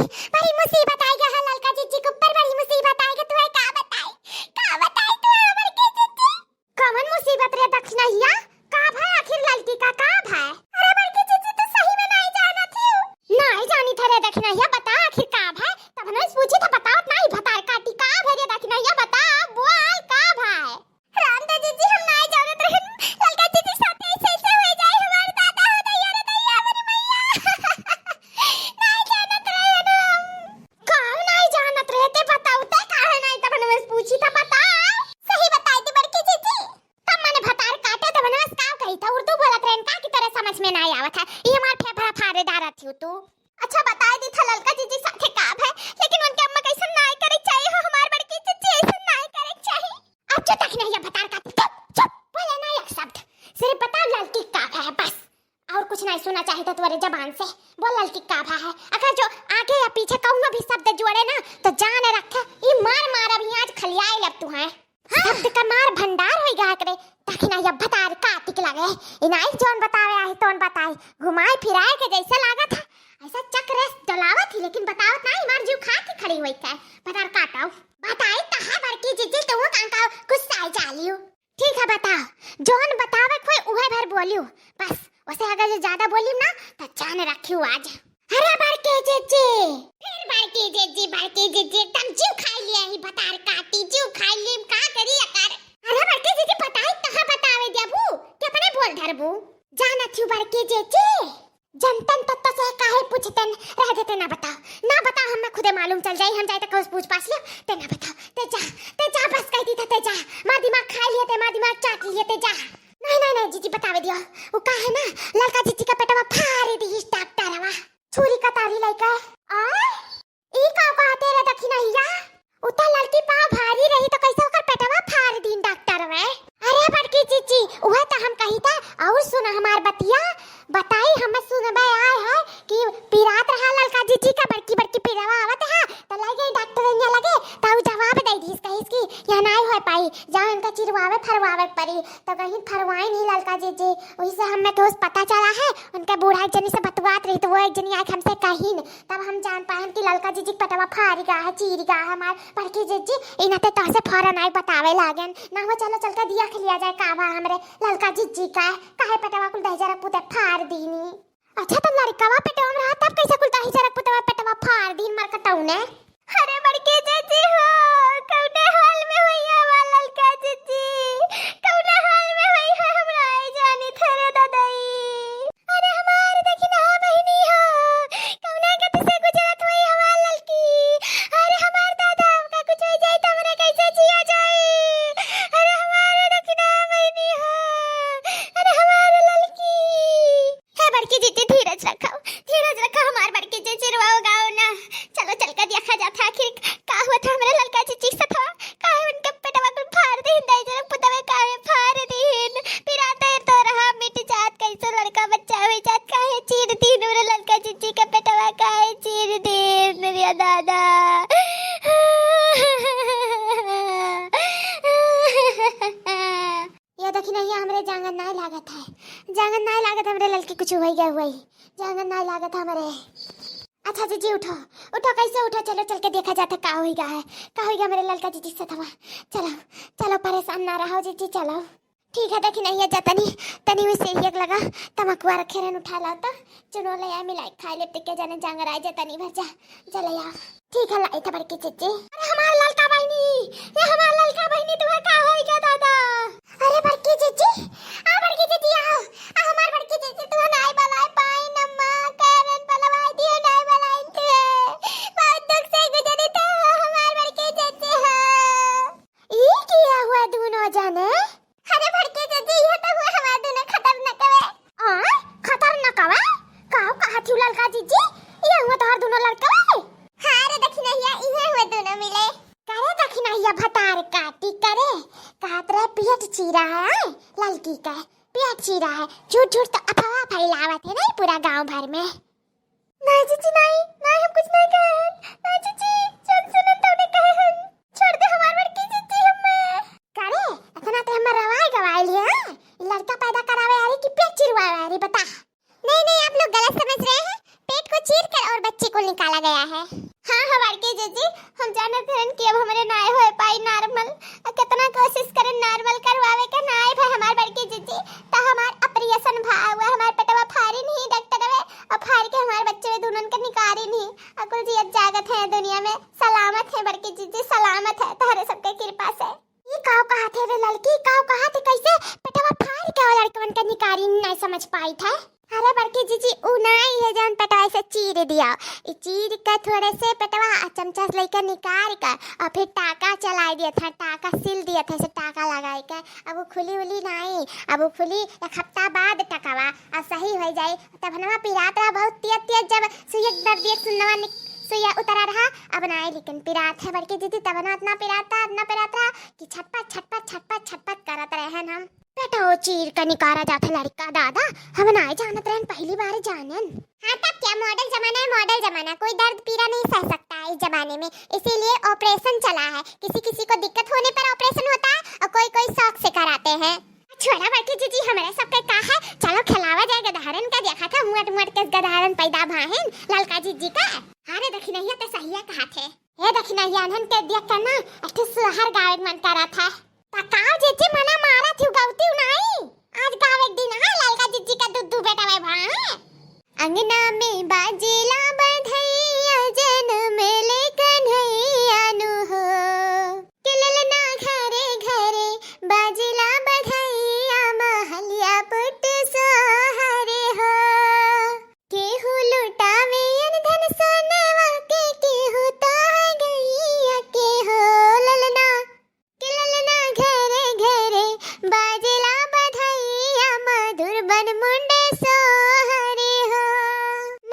बड़ी मुसीबत आएगा है ललका जीजी के ऊपर, बड़ी मुसीबत आएगा। तू है का बताए तू हमर के जीजी कौन मुसीबत रे दक्षिणैया का भाई आखिर ललकी का भाई? अरे बड़की जीजी तो सही में नहीं जाना थी, नहीं जानी थे रे दक्षिणैया, बता आखिर का भाई? तब ने पूछी था बताओ नहीं भतार काटी का भाई रे दक्षिणैया, बता बोल का भाई? रामदा जीजी हम नहीं जानत रहे ललका जीजी साथे ऐसे हो जाए, हमार दादा हो दैया रे दैया मेरी मैया नहीं जानत रहे हम। कौन नहीं जानत रहे ते बताओ ते काहे नहीं? तब ने पूछी था बताओ सही बताई थी बड़की जीजी, तब मैंने भतार काटे तब ने का कही था, उर्दू बोलत रहे का की तरह समझ में नहीं आवत है, ये हमार फेफड़ा फाड़े डारा थी तू। अच्छा बताई दी था ललका जीजी साथे का है, लेकिन उनके अम्मा कैसे नहीं करे चाहिए हो हमार बड़की जीजी, ऐसे नहीं करे चाहिए। अच्छा तक नहीं भतार का चुप बोले ना एक शब्द, सिर्फ बता ललकी का है बस, और कुछ नहीं सुना चाहिए तो तुम्हारी जबान से। बोल ललकी का है, अगर जो आगे या पीछे कौनो भी शब्द जोड़े ना तो जान रखे ई मार अभी आज खलियाए लब तू है। शब्द का मार भंडार होई गा करे ताकि ना ये भतार काटिक लगे, इनाई जोन बतावे आहे तोन बताए, घुमाए फिराए के जैसे लागा था ऐसा चक्र डलावा थी, लेकिन बताओ नहीं मार जीव खा के खड़ी होई का भतार काटाओ। बताई तहा बड़की जीजी तू कांका गुस्सा जालियो। ठीक है बताओ, जोन बतावे कोई उहे भर बोलियो बस, वैसे अगर जो ज्यादा बोलियो ना तो जान रखियो आज। अरे बड़की जीजी फिर बड़की जीजी एकदम जीव खा लिया ही भतार काटी, जीव खा ली का करी अकर। अरे बड़की जीजी बताई तहा बतावे देबू के अपने बोल धरबू जाना थी बड़की जीजी, जनतन तत्व से काहे पूछतन रह देते ना बताओ हमें खुदे मालूम चल जाई, हम जाए तो कुछ पूछ पास लियो ते ना बताओ ते जा बस कहती था ते जा, मार दिमाग खा लिए ते, मार दिमाग चाट लिए ते जा। नहीं जीजी बतावे दियो वो का है ना ललका जीजी का पेटवा फाड़ी दी डॉक्टरवा छुरी का तारी लइका आ ई का कहते रे दक्षिणैया, उता लड़की पा भारी रही तो कैसे ओकर पेटवा फाड़ दी डॉक्टरवा। अरे बड़की जीजी ओहे तो हम कही था, और सुन हमार बतिया बताई हमें सुनबे आए है कि पिरात रहा ललका जीजी का बड़की पीड़ावा आवत है तो लगे डॉक्टर ने लगे ताऊ जवाब दे दी इसकी या नहीं हो पाई, जाओ इनका चिरवावे फरवावे पड़ी तो कहीं फरवाई नहीं ललका जीजी, वही से हमें तो पता चला है उनका बूढ़ा एक जनी से बतवात रही तो वो एक जनी आके हमसे कही न, तब हम जान पाए कि ललका जीजी पटवा फाड़ी गा है चीर गा है हमार बड़की जीजी, इनते तो से फौरन आई बतावे लागन ना हो चलो चल के दिया खलिया जाए कावा हमरे ललका जीजी का काहे पटवा कुल दही जरा पुते फाड़ दीनी। अच्छा तो लड़कावा पेटवा में रहा तब कैसे कुल दही जरा पुते पेटवा फाड़ दीन मर कटौने। अरे बड़के जीजी हो कौने हाल में होई है ललका जीजी, कौने हाल में होई है हमरा आई जानी थरे दादाई। अरे हमार देखी ना बहनी हो कौने गति से गुजरत होई हमार ललकी, अरे हमार दादा का कुछ हो जाए तो हमरे कैसे जिया जाए। अरे हमार देखी ना बहनी हो, अरे हमार ललकी है बड़की जीजी धीरज रखो हमार बड़की जीजी रुआओ गाओ ना, चलो चल कर देखा जाता आखिर का हुआ था हमारे ललका जीजी से था, काहे उनके पेटवा को फाड़ दे दई जरा पुतवे काहे फाड़ दीन, फिर आता है तो रहा मिट जात कैसे लड़का बच्चा हो जात काहे चीर दीन मेरे ललका जीजी का पेटवा काहे चीर दीन मेरे दादा। ये देखी नहीं हमरे जांगन नहीं लागत हमरे ललकी कुछ हो गया हुई जांगन नहीं लागत हमरे। अच्छा जीजी उठो कैसे उठो, चलो चल के देखा जाता का होगा मेरे ललका जीजी से थवा, चलो परेशान ना रहो जीजी चलो। ठीक है देखी नहीं है तनी में से एक लगा तमकुआ रखे रहन उठा लाओ तो चुनो ले आ मिलाई खाई ले टिके जाने जांगर आ जा तनी भर जा चले आ। ठीक है लाई था बड़की जीजी। अरे हमार ललका बहनी तुम्हें का होगा दादा। अरे बड़की जीजी आओ हमार बड़की जीजी तुम्हें नाई बलाई पाई नम्मा करन बलवाई दिए नाई बलाई थे बहुत दुख से गुजरी तो हमार बड़की जीजी है ई किया हुआ दोनों जाने। अरे बड़की जीजी ये तो हुआ हमार दोनों खतरनाक हवे काओ कहा थी ललका जीजी ये हुआ तो हर दोनों लड़का हां रे दक्षिणैया इहे हुए दोनों मिले करे दक्षिणैया भतार काटी करे कहत रे पेट चीरा है ललकी का पेट चीरा है, झूठ तो अफवाह फैलावत है नहीं पूरा गांव भर में। नहीं जीजी नहीं हम कुछ नहीं कहे नहीं जीजी जब सुनन तो ने कहे हम छोड़ दे हमार बड़की जीजी हमें करे इतना तो हम रवाई गवाई लिया लड़का पैदा करावे आ रही कि पेट चिरवावे आ रही बता। नहीं आप लोग गलत समझ रहे हैं, पेट को चीर कर और बच्चे चिची को निकाला गया है। हाँ हाँ बड़की जीजी, हम जानते हैं कि अब हमारे नाय हो पाई नॉर्मल, कितना कोशिश करें नॉर्मल करवावे का नाय भाई हमार बड़की जीजी, तो हमार ऑपरेशन हुआ हमार पेटवा फारी नहीं डॉक्टर वे, और फार के हमारे बच्चे में दोनों का निकारी नहीं, अकुल जी अब जागत है दुनिया में, सलामत है बड़की जीजी, सलामत है तुम्हारे सबके कृपा से। ये काव कहा थे रे लड़की, काव कहा थे कैसे पेटवा फार के लड़कन का निकारी नहीं समझ पाई था। अरे बड़की जीजी उनाई है जान पेटवा से चीर दिया, चीर का थोड़े से पेटवा चमचा लेकर निकाल कर और फिर टाका चला दिया था, टाका सिल दिया था, से टाका लगाई कर अब वो खुली उली नहीं, अब वो खुली एक हफ्ता बाद टकावा अब सही हो जाए, तब हनवा पिरात रहा बहुत तेज जब सुई दर्द एक सुनवा सुइया उतरा रहा, अब नाई लेकिन पिरात है बड़की जीजी, तब ना इतना पिरात रहा कि छटपट करत रहे हम। बेटा वो चीर का निकारा जाता लड़का दादा, हम ना जानत रहन पहली बार जानन। हाँ तब क्या मॉडल जमाना, कोई दर्द पीड़ा नहीं सह सकता है इस जमाने में, इसीलिए ऑपरेशन चला है, किसी को दिक्कत होने पर ऑपरेशन होता है और कोई शौक से कराते हैं। छोड़ा बड़की जीजी हमारे सबके का है, चलो खिलावा जाए गधारन का, देखा था मोट के गधारन पैदा भाहन ललका जीजी का। अरे दखिनहिया तो सहिया कहा थे, ये दखिनहिया अनहन के देख कर ना अठे सुहर गावे मन करा था, तकाव जीजी मना मारा थी गावती नहीं, आज गावे दिन हां ललका जीजी का दूध बेटा भाई भा। अंगना में बाजेला बधैया जन्म ले कन्हैया नु हो, किललना घरे घरे बाजेला बधैया महलिया पुट सोहरे हो, केहू लुटावे धन सोनवा के केहू तो गैया के हो, ललना किललना घरे घरे बाजेला बधैया मधुर बन मुंडे सोहरे हो,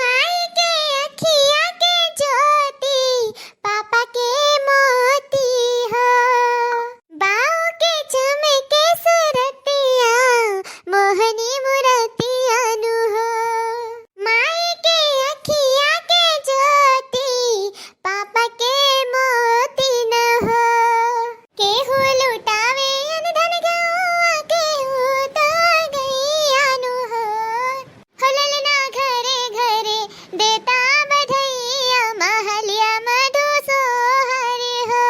माई के अखिया के ज्योति पापा के मोती हो, बाऊ के चमके सुरतिया मोहनी मुरतिया नु हो, माई के अखिया के ज्योति पापा के मोती न हो, केहू लुटावे धन गौआ केहू तो गैया नु हो, ललना घरे घरे देता बधैया महलिया मधु सोहरे हो,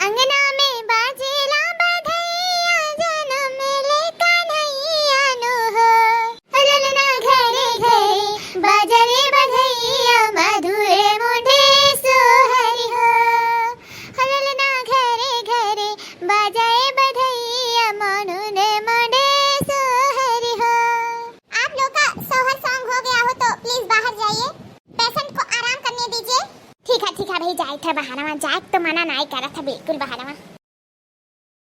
अंगना में बाजेला बधैया जन्म ले कन्हैया नु हो, ललना घरे घरे बाजरे बधैया मधुरे मुंडे सोहरे हो, ललना घरे घरे बाजाए बधैया मनुने मुंडे सोहरे हो। आप लोग का सोहर सॉन्ग हो गया हो तो प्लीज बाहर जाइए, पेशेंट को आराम करने दीजिए। ठीक है भाई, जाए थे बहाना, जाए तो मना नहीं करा था बिल्कुल बहाना।